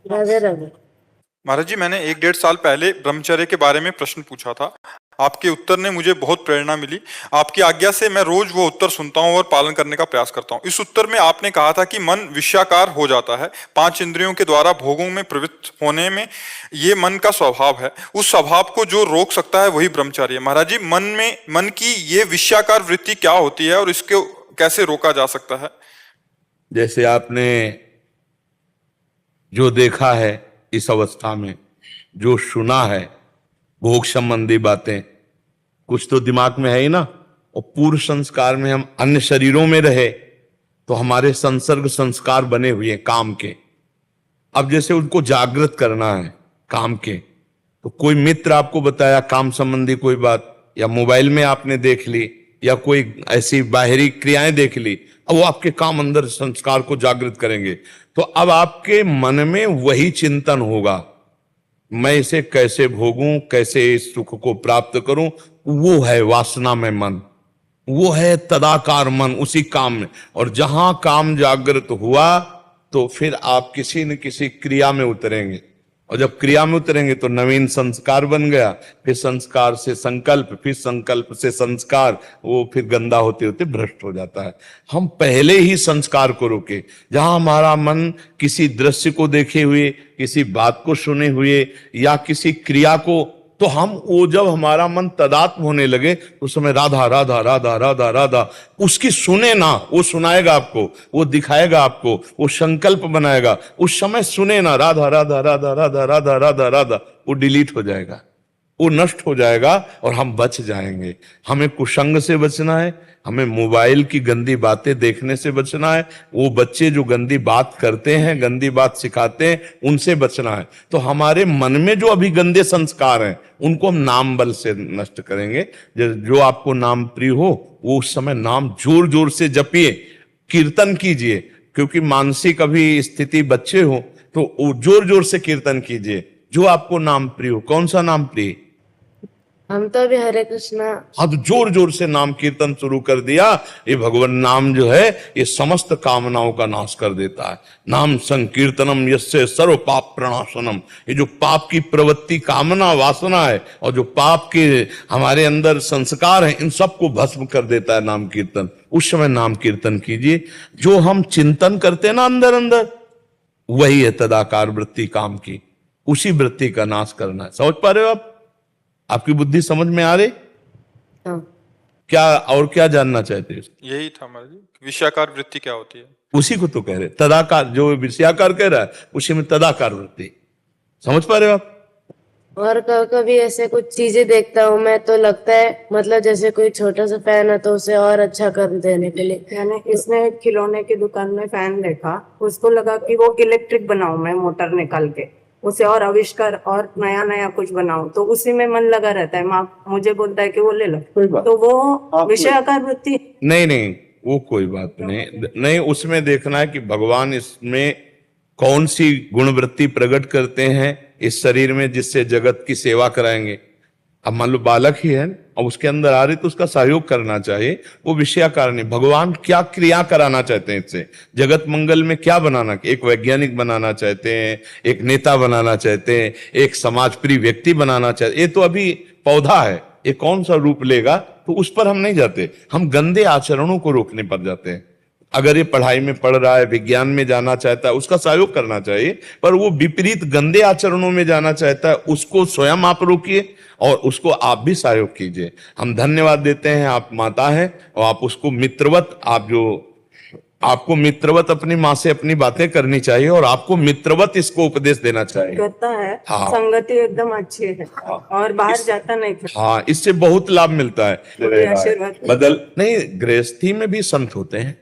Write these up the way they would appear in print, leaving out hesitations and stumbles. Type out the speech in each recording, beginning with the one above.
राधे राधे। महाराज जी, मैंने 1-1.5 साल पहले ब्रह्मचर्य के बारे में प्रश्न पूछा था। आपके उत्तर ने मुझे बहुत प्रेरणा मिली। आपकी आज्ञा से मैं रोज वो उत्तर सुनता हूँ और पालन करने का प्रयास करता हूँ। इस उत्तर में आपने कहा था कि मन विषयाकार हो जाता है। 5 इंद्रियों के द्वारा भोगों में प्रवृत्त होने में ये मन का स्वभाव है। उस स्वभाव को जो रोक सकता है वही ब्रह्मचर्य है। महाराज जी, मन की ये विषयाकार वृत्ति क्या होती है और इसको कैसे रोका जा सकता है? जैसे आपने जो देखा है इस अवस्था में, जो सुना है भोग संबंधी बातें, कुछ तो दिमाग में है ही ना। और पूर्व संस्कार में हम अन्य शरीरों में रहे तो हमारे संसर्ग संस्कार बने हुए हैं काम के। अब जैसे उनको जागृत करना है काम के, तो कोई मित्र आपको बताया काम संबंधी कोई बात, या मोबाइल में आपने देख ली, या कोई ऐसी बाहरी क्रियाएं देख ली, अब वो आपके काम अंदर संस्कार को जागृत करेंगे। तो अब आपके मन में वही चिंतन होगा, मैं इसे कैसे भोगूं, कैसे इस सुख को प्राप्त करूं। वो है वासना में मन, वो है तदाकार मन उसी काम में। और जहां काम जागृत हुआ तो फिर आप किसी न किसी क्रिया में उतरेंगे, और जब क्रिया में उतरेंगे तो नवीन संस्कार बन गया, फिर संस्कार से संकल्प, फिर संकल्प से संस्कार, वो फिर गंदा होते होते भ्रष्ट हो जाता है। हम पहले ही संस्कार को रोके। जहां हमारा मन किसी दृश्य को देखे हुए, किसी बात को सुने हुए, या किसी क्रिया को, तो हम वो जब हमारा मन तदात्म होने लगे उस समय राधा राधा राधा राधा राधा उसकी सुने ना, वो सुनाएगा आपको, वो दिखाएगा आपको, वो संकल्प बनाएगा, उस समय सुने ना राधा राधा राधा राधा राधा राधा राधा, वो डिलीट हो जाएगा, वो नष्ट हो जाएगा और हम बच जाएंगे। हमें कुसंग से बचना है, हमें मोबाइल की गंदी बातें देखने से बचना है, वो बच्चे जो गंदी बात करते हैं, गंदी बात सिखाते हैं, उनसे बचना है। तो हमारे मन में जो अभी गंदे संस्कार हैं उनको हम नाम बल से नष्ट करेंगे। जो आपको नाम प्रिय हो वो उस समय नाम जोर जोर से जपिए, कीर्तन कीजिए, क्योंकि मानसिक अभी स्थिति बच्चे हो तो जोर जोर से कीर्तन कीजिए जो आपको नाम प्रिय हो। कौन सा नाम प्रिय? हम तो अभी हरे कृष्णा। अब जोर जोर से नाम कीर्तन शुरू कर दिया। ये भगवान नाम जो है ये समस्त कामनाओं का नाश कर देता है। नाम संकीर्तनम यस्य सर्व पाप प्रणाशनम। ये जो पाप की प्रवृत्ति, कामना, वासना है, और जो पाप के हमारे अंदर संस्कार हैं, इन सबको भस्म कर देता है नाम कीर्तन। उस समय नाम कीर्तन कीजिए। जो हम चिंतन करते हैं ना अंदर अंदर, वही है तदाकार वृत्ति काम की। उसी वृत्ति का नाश करना है। समझ पा रहे हो आप? आपकी बुद्धि समझ में आ रही? हाँ। क्या और क्या जानना चाहते हैं? यही था महाराज जी, विषयाकार वृत्ति क्या होती है? उसी को तो कह रहे, तदाकार। जो विषयाकार कह रहा है उसी में तदाकार वृत्ति। समझ पा रहे हो आप? और कभी ऐसे कुछ चीजें देखता हूँ मैं तो लगता है, मतलब जैसे कोई छोटा सा फैन है तो उसे और अच्छा कर देने के लिए। मैंने इसमें खिलौने की दुकान में फैन देखा, उसको लगा कि वो इलेक्ट्रिक बनाऊं मैं, मोटर निकाल के उसे और आविष्कार और नया नया कुछ बनाऊं, तो उसी में मन लगा रहता है। माँ मुझे बोलता है कि वो ले लो, तो वो विषयाकार वृत्ति नहीं, वो कोई बात नहीं। उसमें देखना है कि भगवान इसमें कौन सी गुणवृत्ति प्रकट करते हैं इस शरीर में, जिससे जगत की सेवा कराएंगे। अब मान लो बालक ही है और उसके अंदर आ रही तो उसका सहयोग करना चाहिए। वो विषयाकार नहीं। भगवान क्या क्रिया कराना चाहते हैं इससे, जगत मंगल में क्या बनाना? एक वैज्ञानिक बनाना चाहते हैं, एक नेता बनाना चाहते हैं, एक समाज प्रिय व्यक्ति बनाना चाहते हैं। ये तो अभी पौधा है, ये कौन सा रूप लेगा तो उस पर हम नहीं जाते। हम गंदे आचरणों को रोकने पर जाते हैं। अगर ये पढ़ाई में पढ़ रहा है, विज्ञान में जाना चाहता है, उसका सहयोग करना चाहिए। पर वो विपरीत गंदे आचरणों में जाना चाहता है, उसको स्वयं आप रोकिए और उसको आप भी सहयोग कीजिए। हम धन्यवाद देते हैं, आप माता हैं और आप उसको मित्रवत, आपको मित्रवत अपनी माँ से अपनी बातें करनी चाहिए और आपको मित्रवत इसको उपदेश देना चाहिए। करता है। हाँ। संगति एकदम अच्छी है। हाँ। और बाहर जाता नहीं। हाँ, इससे बहुत लाभ मिलता है। आशीर्वाद बदल नहीं, गृहस्थी में भी संत होते हैं।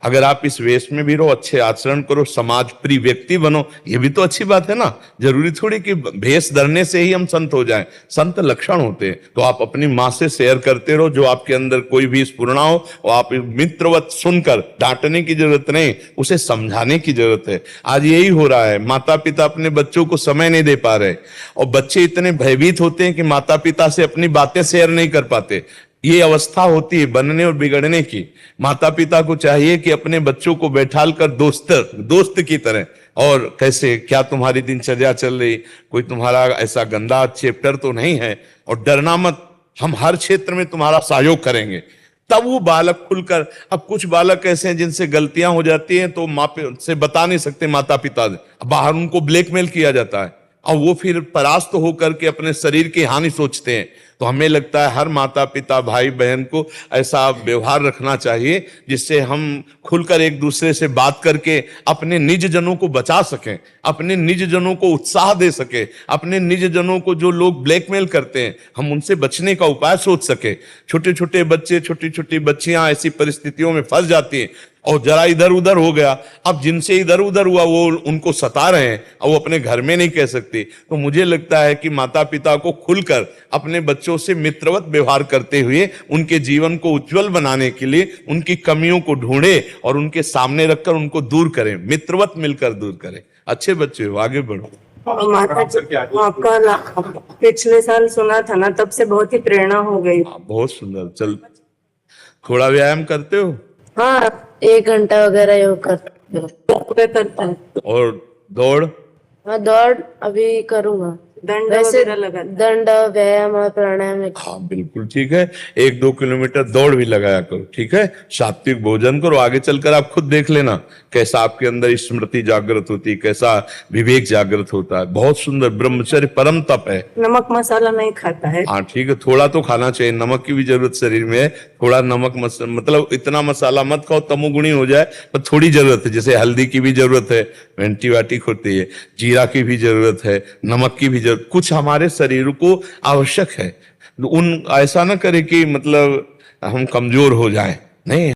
अगर आप इस वेश में भी रहो, अच्छे आचरण करो, समाज प्रिय व्यक्ति बनो, ये भी तो अच्छी बात है ना। जरूरी थोड़ी कि भेष धरने से ही हम संत हो जाएं। संत लक्षण होते हैं। तो आप अपनी माँ से शेयर करते रहो जो आपके अंदर कोई भी स्फुरणा हो, और आप मित्रवत सुनकर, डांटने की जरूरत नहीं, उसे समझाने की जरूरत है। आज यही हो रहा है, माता पिता अपने बच्चों को समय नहीं दे पा रहे और बच्चे इतने भयभीत होते हैं कि माता पिता से अपनी बातें शेयर नहीं कर पाते। ये अवस्था होती है बनने और बिगड़ने की। माता पिता को चाहिए कि अपने बच्चों को बैठाल कर दोस्त की तरह और कैसे क्या तुम्हारी दिनचर्या चल रही, कोई तुम्हारा ऐसा गंदा चैप्टर तो नहीं है, और डरना मत, हम हर क्षेत्र में तुम्हारा सहयोग करेंगे। तब वो बालक खुलकर, अब कुछ बालक ऐसे हैं जिनसे गलतियां हो जाती हैं तो माँ से बता नहीं सकते माता पिता, बाहर उनको ब्लैकमेल किया जाता है और वो फिर परास्त होकर के अपने शरीर की हानि सोचते हैं। तो हमें लगता है हर माता पिता भाई बहन को ऐसा व्यवहार रखना चाहिए जिससे हम खुलकर एक दूसरे से बात करके अपने निज जनों को बचा सकें, अपने निज जनों को उत्साह दे सके, अपने निज जनों को जो लोग ब्लैकमेल करते हैं हम उनसे बचने का उपाय सोच सके। छोटे छोटे बच्चे, छोटी छोटी बच्चियां ऐसी परिस्थितियों में फंस जाती हैं और जरा इधर उधर हो गया, अब जिनसे इधर उधर हुआ वो उनको सता रहे हैं और वो अपने घर में नहीं कह सकती। तो मुझे लगता है कि माता पिता को खुलकर अपने बच्चों से मित्रवत व्यवहार करते हुए उनके जीवन को उज्जवल बनाने के लिए उनकी कमियों को ढूंढे और उनके सामने रखकर उनको दूर करें, मित्रवत मिलकर दूर करें। अच्छे बच्चे हो, आगे बढ़ो। माता जी आपका पिछले साल सुना था ना, तब से बहुत ही प्रेरणा हो गई। बहुत सुंदर। चल, थोड़ा व्यायाम करते हो? हाँ, 1 घंटा वगैरह योग करते करता है। और दौड़? हाँ, दौड़ अभी करूंगा। दंड वैसे वगैरह लगा? दंड, व्यायाम और प्राणायाम। हाँ बिल्कुल ठीक है, 1-2 किलोमीटर दौड़ भी लगाया करो, ठीक है। सात्विक भोजन करो, आगे चलकर आप खुद देख लेना कैसा आपके अंदर स्मृति जागृत होती है, कैसा विवेक जागृत होता है। बहुत सुंदर, ब्रह्मचर्य परम तप है। नमक मसाला नहीं खाता है? हाँ ठीक है, थोड़ा तो खाना चाहिए, नमक की भी जरूरत शरीर में है। थोड़ा नमक मतलब इतना मसाला मत खाओ तमोगुणी हो जाए, पर थोड़ी जरूरत है। जैसे हल्दी की भी जरूरत है, एंटीबायोटिक होती है, जीरा की भी जरूरत है, नमक की भी जरूरत, कुछ हमारे शरीर को आवश्यक है। उन ऐसा ना करे कि मतलब हम कमजोर हो जाएं, नहीं।